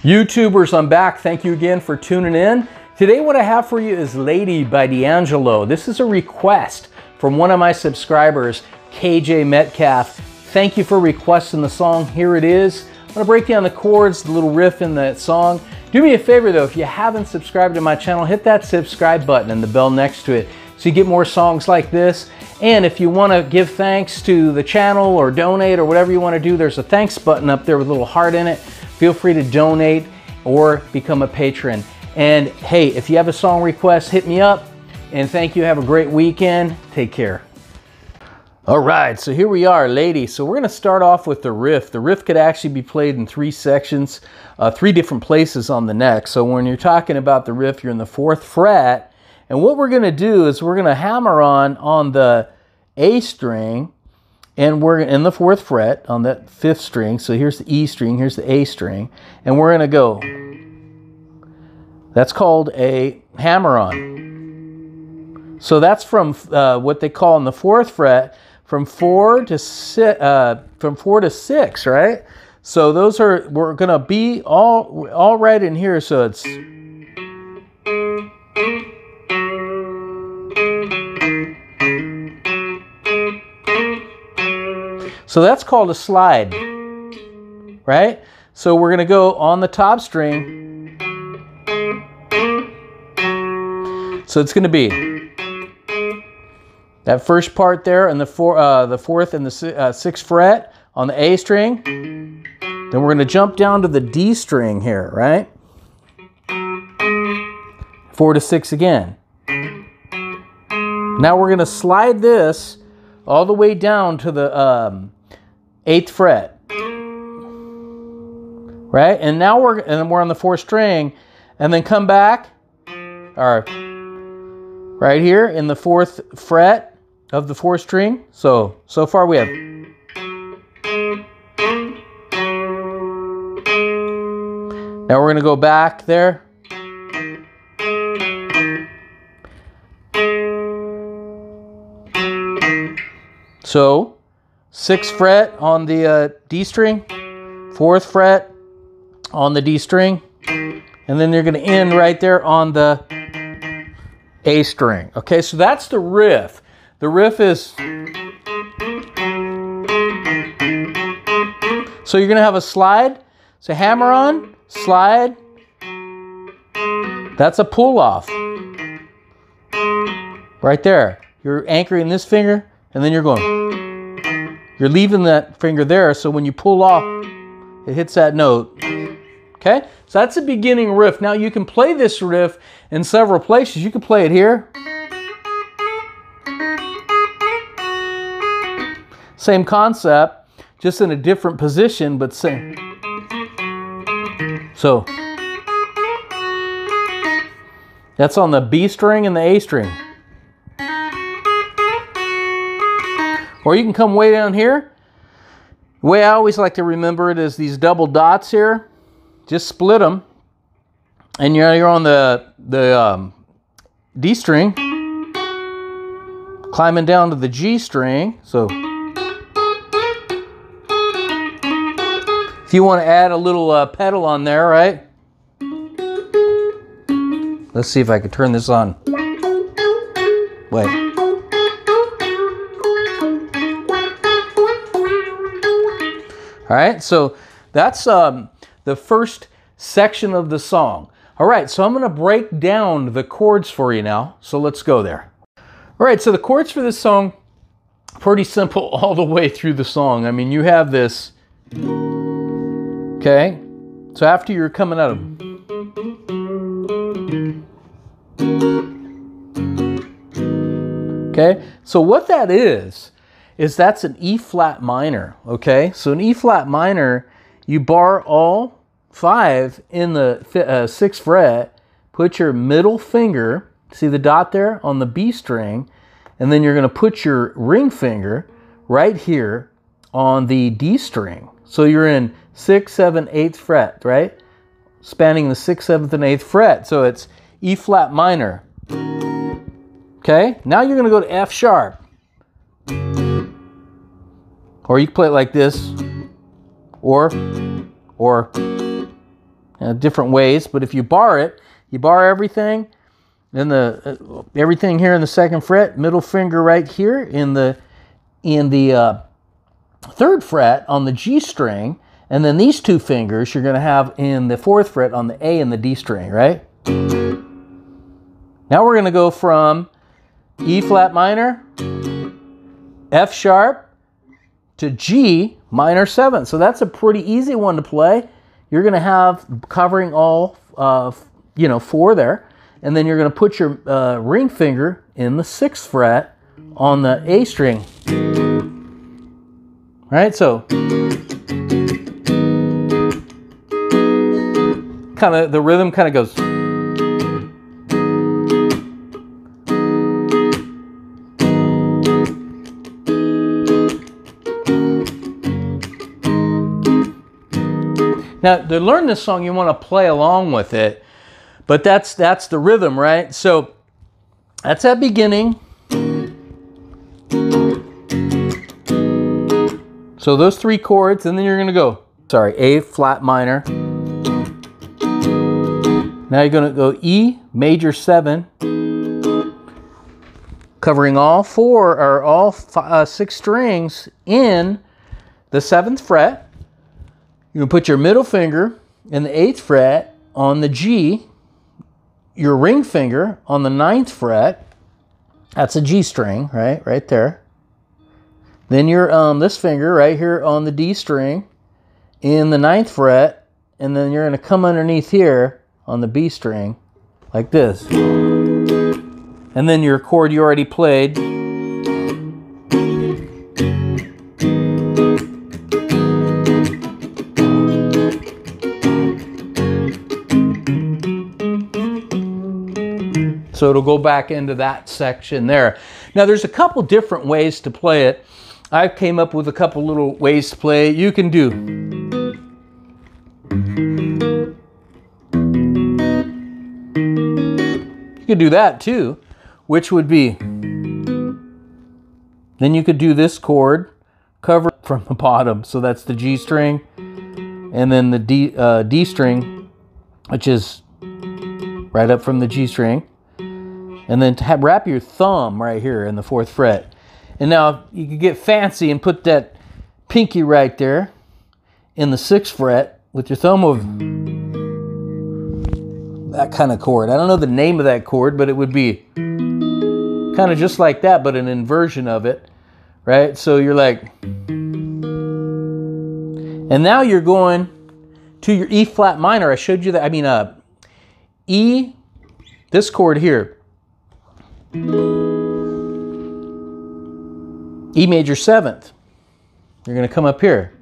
YouTubers, I'm back. Thank you again for tuning in. Today what I have for you is Lady by D'Angelo. This is a request from one of my subscribers, KJ Metcalf. Thank you for requesting the song. Here it is. I'm going to break down the chords, the little riff in that song. Do me a favor though, if you haven't subscribed to my channel, hit that subscribe button and the bell next to it so you get more songs like this. And if you want to give thanks to the channel or donate or whatever you want to do, there's a thanks button up there with a little heart in it. Feel free to donate or become a patron. And hey, if you have a song request, hit me up. And thank you. Have a great weekend. Take care. All right, so here we are, Lady. So we're going to start off with the riff. The riff could actually be played in three sections, three different places on the neck. So when you're talking about the riff, you're in the 4th fret. And what we're going to do is we're going to hammer on the A string, and we're in the 4th fret on that 5th string. So here's the E string, here's the A string, and we're going to go. That's called a hammer-on. So that's from what they call in the 4th fret, from 4 to 6, right? So those are, we're going to be all right in here. So it's. So that's called a slide, right? So we're going to go on the top string. So it's going to be that first part there in the 4th and the 6th fret on the A string. Then we're going to jump down to the D string here, right? 4 to 6 again. Now we're going to slide this all the way down to the 8th fret, right? And now we're on the 4th string, and then come back, or right here in the 4th fret of the 4th string. So far we have. Now we're going to go back there. So 6th fret on the D string, 4th fret on the D string, and then you're going to end right there on the A string. Okay, so that's the riff. The riff is. So you're going to have a slide. So hammer on, slide. That's a pull off. Right there. You're anchoring this finger, and then you're going. You're leaving that finger there, so when you pull off, it hits that note. Okay? So that's the beginning riff. Now you can play this riff in several places. You can play it here. Same concept, just in a different position, but same. So that's on the B string and the A string. Or you can come way down here. The way I always like to remember it is these double dots here. Just split them. And you're on the D string. Climbing down to the G string. So if you want to add a little pedal on there, right? Let's see if I can turn this on. Wait. All right, so that's the first section of the song. All right, so I'm going to break down the chords for you now. So let's go there. All right, so the chords for this song, pretty simple all the way through the song. I mean, you have this, okay? So after you're coming out of, okay? So what that is that's an E flat minor, okay? So an E flat minor you bar all 5 in the 6th fret, put your middle finger, see the dot there, on the B string, and then you're going to put your ring finger right here on the D string. So you're in 6th, 7th, 8th fret, right? Spanning the 6th, 7th, and 8th fret. So it's E flat minor. Okay, now you're going to go to F sharp. Or you can play it like this, or different ways. But if you bar it, you bar everything, then everything here in the 2nd fret, middle finger right here in the 3rd fret on the G string, and then these 2 fingers you're going to have in the 4th fret on the A and the D string, right? Now we're going to go from E flat minor, F sharp, to G minor 7th. So that's a pretty easy one to play. You're going to have covering all 4 there, and then you're going to put your ring finger in the 6th fret on the A string. All right, so kind of the rhythm kind of goes. Now, to learn this song, you want to play along with it, but that's the rhythm, right? So that's that beginning. So those 3 chords, and then you're going to go, A flat minor. Now you're going to go E major 7, covering all 4 or all 6 strings in the 7th fret. You're going to put your middle finger in the 8th fret on the G, your ring finger on the 9th fret. That's a G string, right there. Then your this finger right here on the D string in the 9th fret, and then you're going to come underneath here on the B string like this. And then your chord you already played. So it'll go back into that section there. Now there's a couple different ways to play it. I came up with a couple little ways to play it. You can do. You could do that too, which would be. Then you could do this chord, cover from the bottom. So that's the G string, and then the D string, which is right up from the G string. And then to wrap your thumb right here in the 4th fret. And now you can get fancy and put that pinky right there in the 6th fret with your thumb over that kind of chord. I don't know the name of that chord, but it would be kind of just like that, but an inversion of it, right? So you're like, and now you're going to your E flat minor. I showed you that. I mean, E, this chord here. E major 7th. You're going to come up here.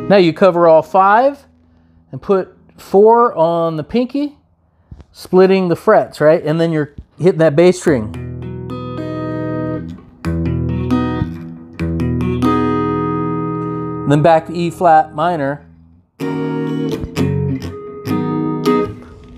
Now you cover all 5 and put 4 on the pinky, splitting the frets, right? And then you're hitting that bass string. And then back to E flat minor. You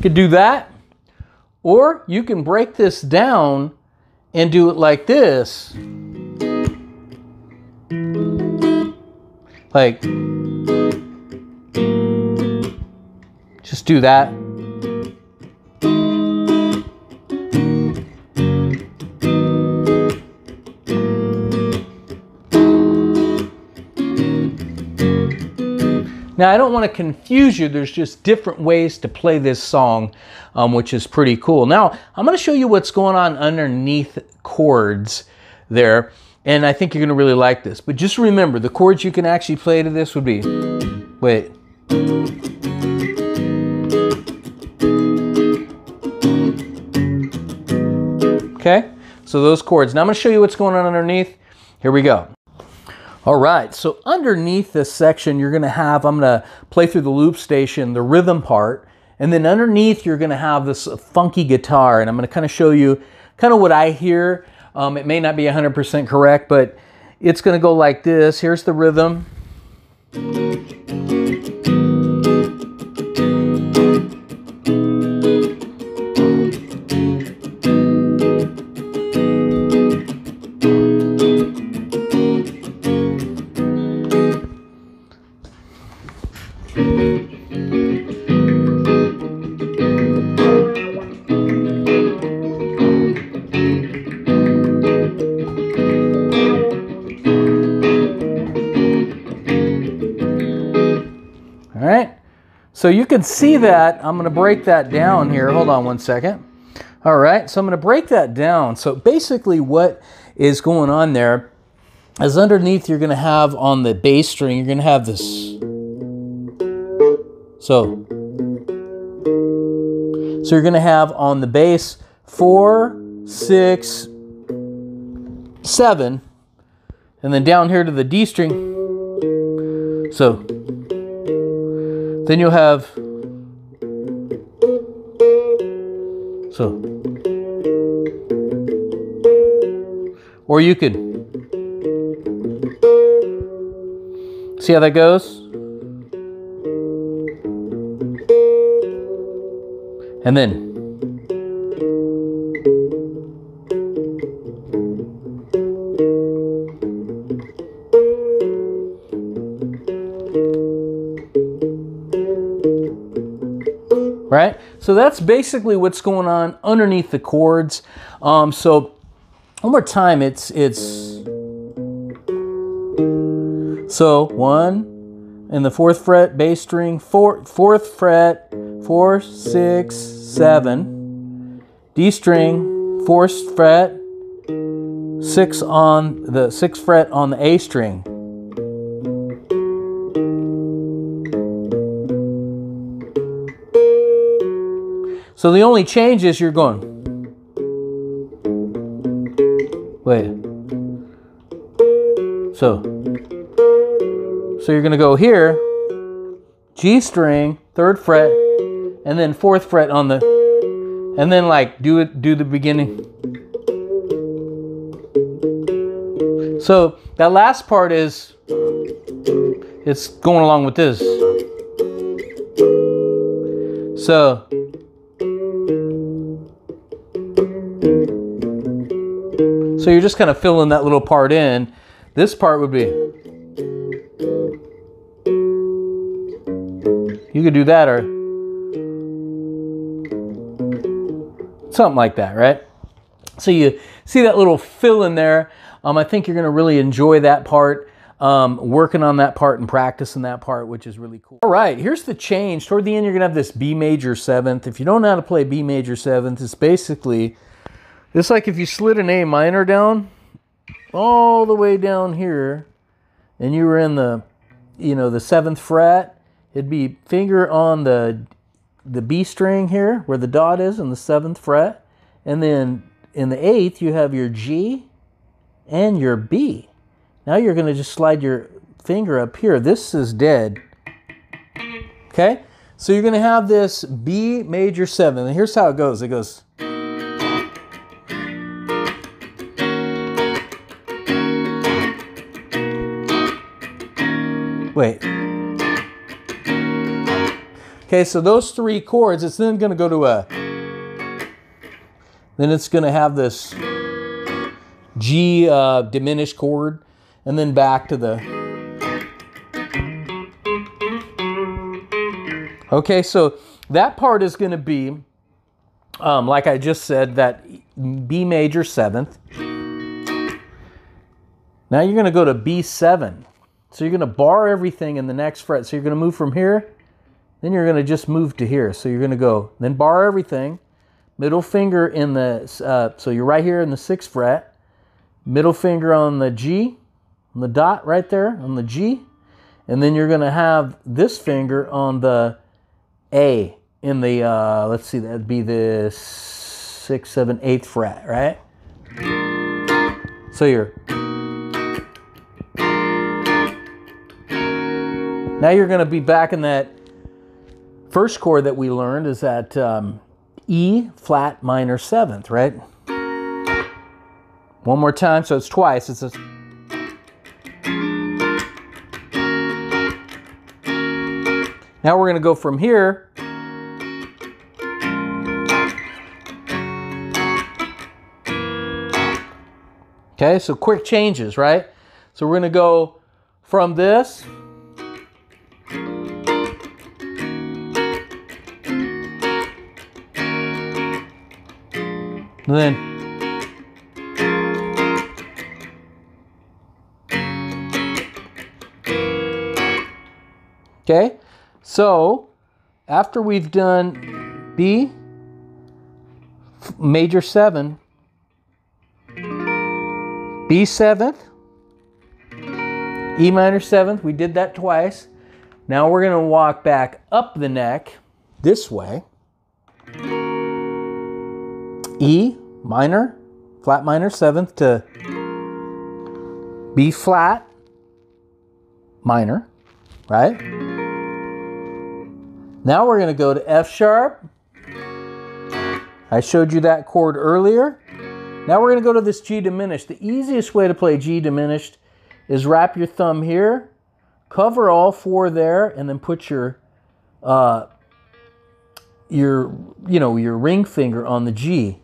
could do that. Or you can break this down and do it like this. Like, just do that. Now, I don't want to confuse you. There's just different ways to play this song, which is pretty cool. Now, I'm going to show you what's going on underneath chords there, and I think you're going to really like this. But just remember, the chords you can actually play to this would be, wait. Okay, so those chords. Now I'm going to show you what's going on underneath. Here we go. All right, so underneath this section, you're gonna have, I'm gonna play through the loop station, the rhythm part, and then underneath you're gonna have this funky guitar, and I'm gonna kind of show you kind of what I hear. It may not be 100% correct, but it's gonna go like this. Here's the rhythm. All right, so you can see that. I'm going to break that down here. Hold on one second. All right, so I'm going to break that down. So basically what is going on there is underneath you're going to have on the bass string, you're going to have this. So you're going to have on the bass 4, 6, 7, and then down here to the D string. So then you'll have, so, or you could, see how that goes? And then, right? So that's basically what's going on underneath the chords. So one more time, it's so 1 in the 4th fret bass string, 4th fret, 4, 6, 7, D string, 4th fret, 6 on the 6th fret on the A string. So the only change is you're going, wait, so you're going to go here, G string, 3rd fret, and then 4th fret on the, and then like do the beginning. So that last part is, it's going along with this. So you're just kind of filling that little part in. This part would be, you could do that or something like that, right? So you see that little fill in there. I think you're going to really enjoy that part, working on that part and practicing that part, which is really cool. All right, here's the change. Toward the end, you're going to have this B major 7th. If you don't know how to play B major 7th, it's basically, it's like if you slid an A minor down all the way down here and you were in the, you know, the 7th fret, it'd be finger on the B string here where the dot is in the 7th fret, and then in the 8th you have your G and your B. Now you're going to just slide your finger up here. This is dead. Okay? So you're going to have this B major 7th, and here's how it goes. It goes, wait. Okay, so those 3 chords, it's then going to go to a, then it's going to have this G diminished chord, and then back to the, okay, so that part is going to be, like I just said, that B major 7th. Now you're going to go to B7. So you're going to bar everything in the next fret. So you're going to move from here, then you're going to just move to here. So you're going to go, then bar everything, middle finger in the, so you're right here in the 6th fret, middle finger on the G, on the dot right there on the G, and then you're going to have this finger on the A in the, let's see, that'd be the 6th, 7th, 8th fret, right? So you're, Now you're going to be back in that first chord that we learned, is that E flat minor 7th, right? One more time, so it's twice. It's a... Now we're going to go from here okay, so quick changes, right? So we're going to go from this and then okay, so after we've done B major 7, B 7th, E minor 7th, we did that twice. Now we're going to walk back up the neck this way. E minor, flat minor 7th to B flat minor, right? Now we're going to go to F sharp. I showed you that chord earlier. Now we're going to go to this G diminished. The easiest way to play G diminished is wrap your thumb here, cover all 4 there, and then put your ring finger on the G.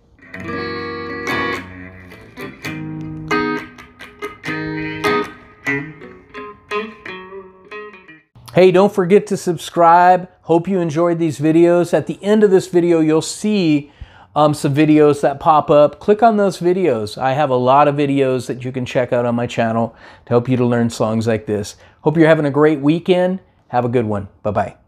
Hey, don't forget to subscribe. Hope you enjoyed these videos. At the end of this video, you'll see some videos that pop up. Click on those videos. I have a lot of videos that you can check out on my channel to help you to learn songs like this. Hope you're having a great weekend. Have a good one. Bye-bye.